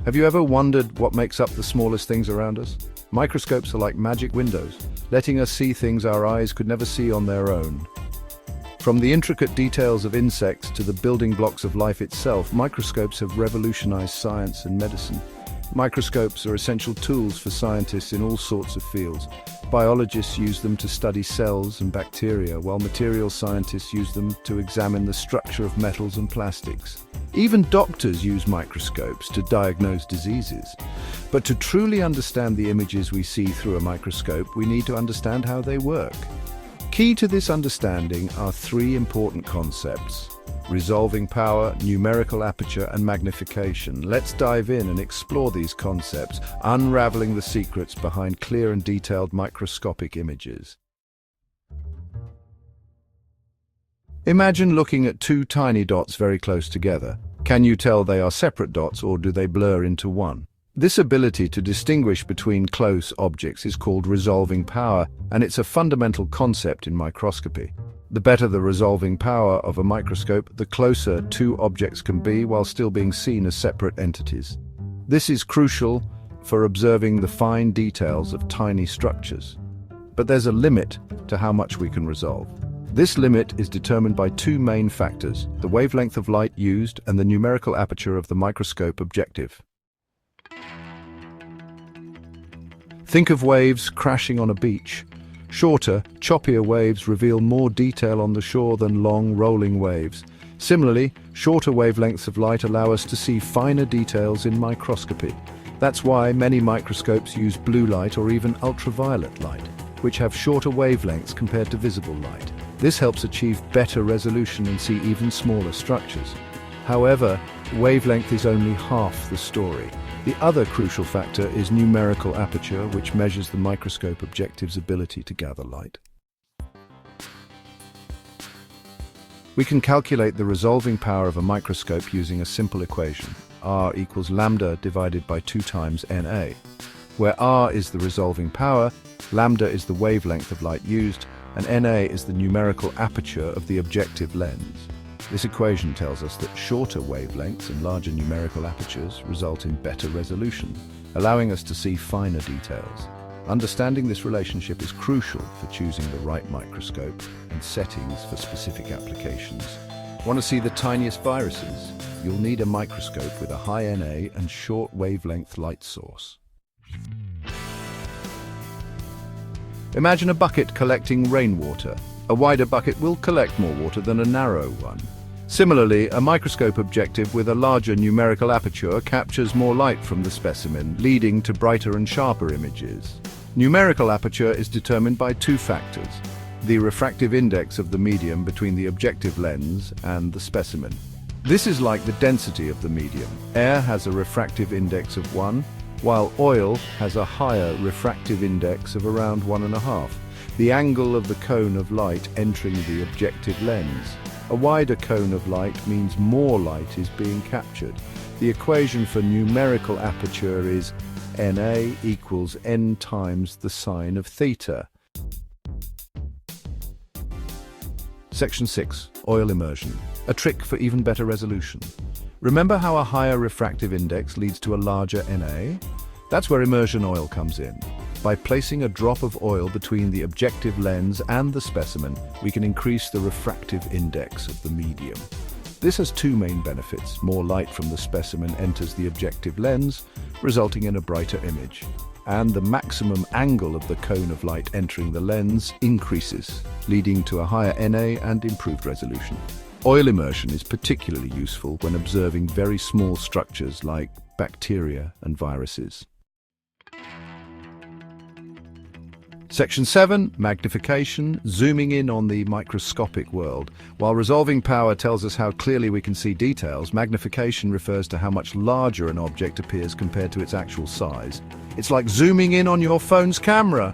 Have you ever wondered what makes up the smallest things around us? Microscopes are like magic windows, letting us see things our eyes could never see on their own. From the intricate details of insects to the building blocks of life itself, microscopes have revolutionized science and medicine. Microscopes are essential tools for scientists in all sorts of fields. Biologists use them to study cells and bacteria, while materials scientists use them to examine the structure of metals and plastics. Even doctors use microscopes to diagnose diseases. But to truly understand the images we see through a microscope, we need to understand how they work. Key to this understanding are three important concepts: resolving power, numerical aperture, and magnification. Let's dive in and explore these concepts, unraveling the secrets behind clear and detailed microscopic images. Imagine looking at two tiny dots very close together. Can you tell they are separate dots, or do they blur into one? This ability to distinguish between close objects is called resolving power, and it's a fundamental concept in microscopy. The better the resolving power of a microscope, the closer two objects can be while still being seen as separate entities. This is crucial for observing the fine details of tiny structures. But there's a limit to how much we can resolve. This limit is determined by two main factors: the wavelength of light used and the numerical aperture of the microscope objective. Think of waves crashing on a beach. Shorter, choppier waves reveal more detail on the shore than long, rolling waves. Similarly, shorter wavelengths of light allow us to see finer details in microscopy. That's why many microscopes use blue light or even ultraviolet light, which have shorter wavelengths compared to visible light. This helps achieve better resolution and see even smaller structures. However, wavelength is only half the story. The other crucial factor is numerical aperture, which measures the microscope objective's ability to gather light. We can calculate the resolving power of a microscope using a simple equation: R equals lambda divided by 2 times Na. Where R is the resolving power, lambda is the wavelength of light used, and Na is the numerical aperture of the objective lens. This equation tells us that shorter wavelengths and larger numerical apertures result in better resolution, allowing us to see finer details. Understanding this relationship is crucial for choosing the right microscope and settings for specific applications. Want to see the tiniest viruses? You'll need a microscope with a high Na and short wavelength light source. Imagine a bucket collecting rainwater. A wider bucket will collect more water than a narrow one. Similarly, a microscope objective with a larger numerical aperture captures more light from the specimen, leading to brighter and sharper images. Numerical aperture is determined by two factors: the refractive index of the medium between the objective lens and the specimen. This is like the density of the medium. Air has a refractive index of 1, while oil has a higher refractive index of around 1.5. The angle of the cone of light entering the objective lens. A wider cone of light means more light is being captured. The equation for numerical aperture is Na equals n times the sine of theta. Section 6. Oil immersion. A trick for even better resolution. Remember how a higher refractive index leads to a larger Na? That's where immersion oil comes in. By placing a drop of oil between the objective lens and the specimen, we can increase the refractive index of the medium. This has two main benefits. More light from the specimen enters the objective lens, resulting in a brighter image. And the maximum angle of the cone of light entering the lens increases, leading to a higher Na and improved resolution. Oil immersion is particularly useful when observing very small structures like bacteria and viruses. Section 7. Magnification, zooming in on the microscopic world. While resolving power tells us how clearly we can see details, magnification refers to how much larger an object appears compared to its actual size. It's like zooming in on your phone's camera.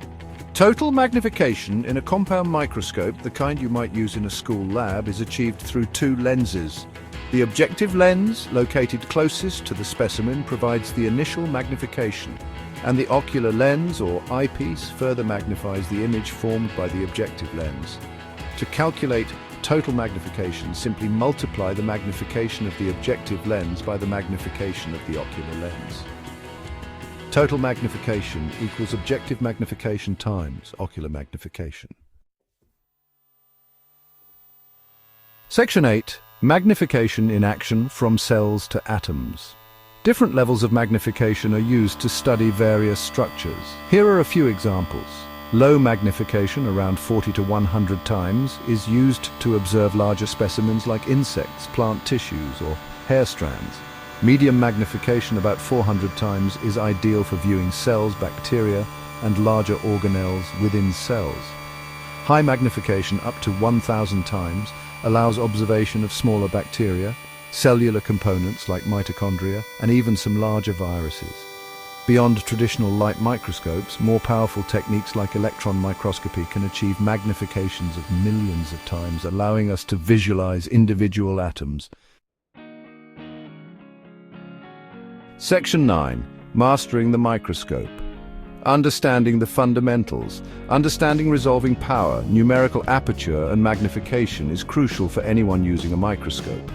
Total magnification in a compound microscope, the kind you might use in a school lab, is achieved through two lenses. The objective lens, located closest to the specimen, provides the initial magnification, and the ocular lens, or eyepiece, further magnifies the image formed by the objective lens. To calculate total magnification, simply multiply the magnification of the objective lens by the magnification of the ocular lens. Total magnification equals objective magnification times ocular magnification. Section 8. Magnification in action from cells to atoms. Different levels of magnification are used to study various structures. Here are a few examples. Low magnification, around 40 to 100 times, is used to observe larger specimens like insects, plant tissues, or hair strands. Medium magnification, about 400 times, is ideal for viewing cells, bacteria, and larger organelles within cells. High magnification, up to 1,000 times, allows observation of smaller bacteria, cellular components like mitochondria, and even some larger viruses. Beyond traditional light microscopes, more powerful techniques like electron microscopy can achieve magnifications of millions of times, allowing us to visualize individual atoms. Section 9. Mastering the microscope. Understanding the fundamentals. Understanding resolving power, numerical aperture, and magnification is crucial for anyone using a microscope.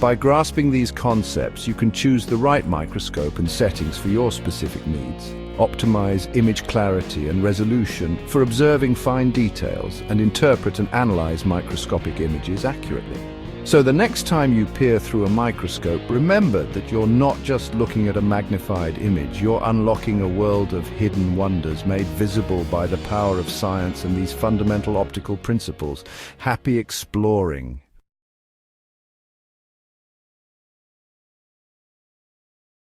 By grasping these concepts, you can choose the right microscope and settings for your specific needs. Optimize image clarity and resolution for observing fine details, and interpret and analyze microscopic images accurately. So the next time you peer through a microscope, remember that you're not just looking at a magnified image, you're unlocking a world of hidden wonders made visible by the power of science and these fundamental optical principles. Happy exploring!